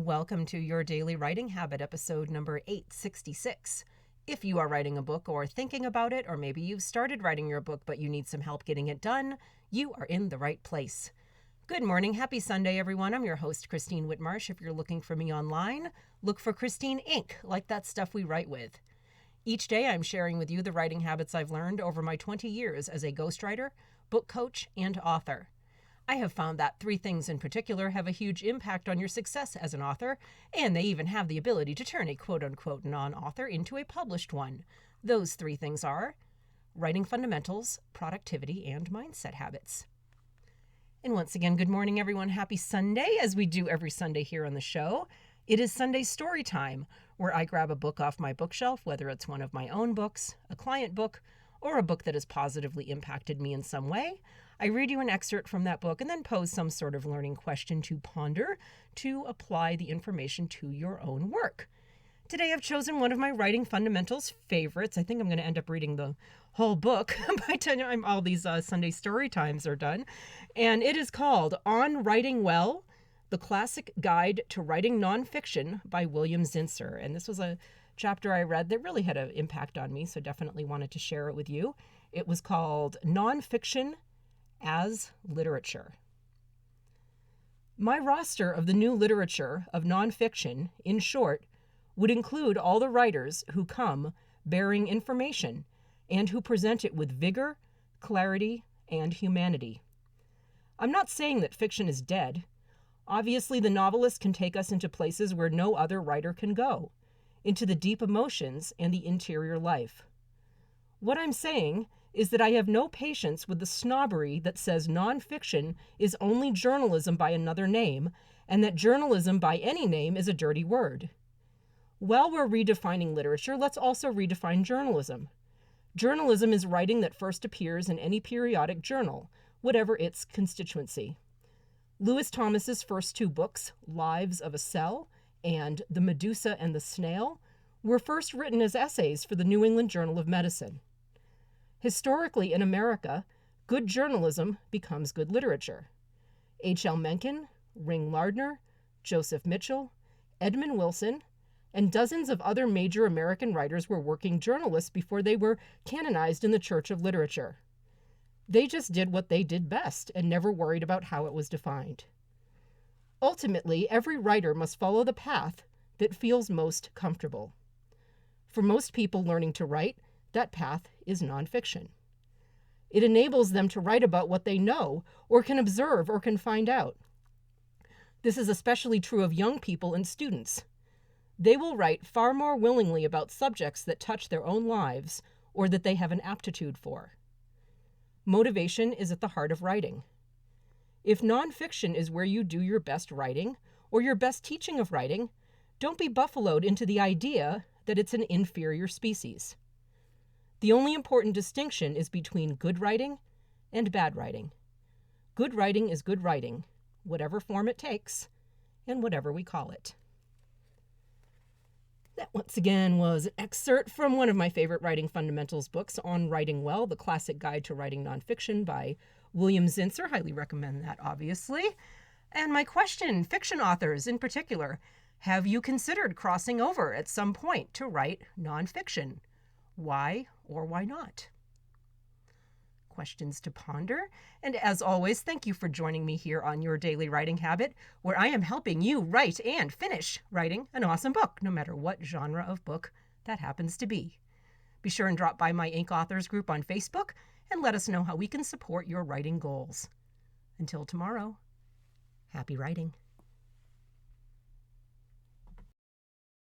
Welcome to your Daily Writing Habit, episode number 866. If you are writing a book or thinking about it, or maybe you've started writing your book but you need some help getting it done, you are in the right place. Good morning. Happy Sunday, everyone. I'm your host, Christine Whitmarsh. If you're looking for me online, look for Christine Inc., like that stuff we write with. Each day, I'm sharing with you the writing habits I've learned over my 20 years as a ghostwriter, book coach, and author. I have found that 3 things in particular have a huge impact on your success as an author, and they even have the ability to turn a quote-unquote non-author into a published one. Those 3 things are writing fundamentals, productivity, and mindset habits. And once again, good morning, everyone. Happy Sunday, as we do every Sunday here on the show. It is Sunday story time, where I grab a book off my bookshelf, whether it's one of my own books, a client book, or a book that has positively impacted me in some way. I read you an excerpt from that book and then pose some sort of learning question to ponder to apply the information to your own work. Today I've chosen one of my writing fundamentals favorites. I think I'm going to end up reading the whole book by the time all these Sunday story times are done. And it is called On Writing Well, The Classic Guide to Writing Nonfiction by William Zinsser. And this was a chapter I read that really had an impact on me, so definitely wanted to share it with you. It was called Nonfiction as Literature. My roster of the new literature of nonfiction, in short, would include all the writers who come bearing information and who present it with vigor, clarity, and humanity. I'm not saying that fiction is dead. Obviously, the novelist can take us into places where no other writer can go, into the deep emotions and the interior life. What I'm saying is that I have no patience with the snobbery that says nonfiction is only journalism by another name, and that journalism by any name is a dirty word. While we're redefining literature, let's also redefine journalism. Journalism is writing that first appears in any periodic journal, whatever its constituency. Lewis Thomas's first 2 books, Lives of a Cell and The Medusa and the Snail, were first written as essays for the New England Journal of Medicine. Historically, in America, good journalism becomes good literature. H.L. Mencken, Ring Lardner, Joseph Mitchell, Edmund Wilson, and dozens of other major American writers were working journalists before they were canonized in the Church of Literature. They just did what they did best and never worried about how it was defined. Ultimately, every writer must follow the path that feels most comfortable. For most people learning to write, that path is nonfiction. It enables them to write about what they know or can observe or can find out. This is especially true of young people and students. They will write far more willingly about subjects that touch their own lives or that they have an aptitude for. Motivation is at the heart of writing. If nonfiction is where you do your best writing or your best teaching of writing, don't be buffaloed into the idea that it's an inferior species. The only important distinction is between good writing and bad writing. Good writing is good writing, whatever form it takes, and whatever we call it. That, once again, was an excerpt from one of my favorite writing fundamentals books, On Writing Well, The Classic Guide to Writing Nonfiction by William Zinsser. Highly recommend that, obviously. And my question, fiction authors in particular, have you considered crossing over at some point to write nonfiction? Why or why not? Questions to ponder. And as always, thank you for joining me here on Your Daily Writing Habit, where I am helping you write and finish writing an awesome book, no matter what genre of book that happens to be. Be sure and drop by my Inc. Authors group on Facebook and let us know how we can support your writing goals. Until tomorrow, happy writing.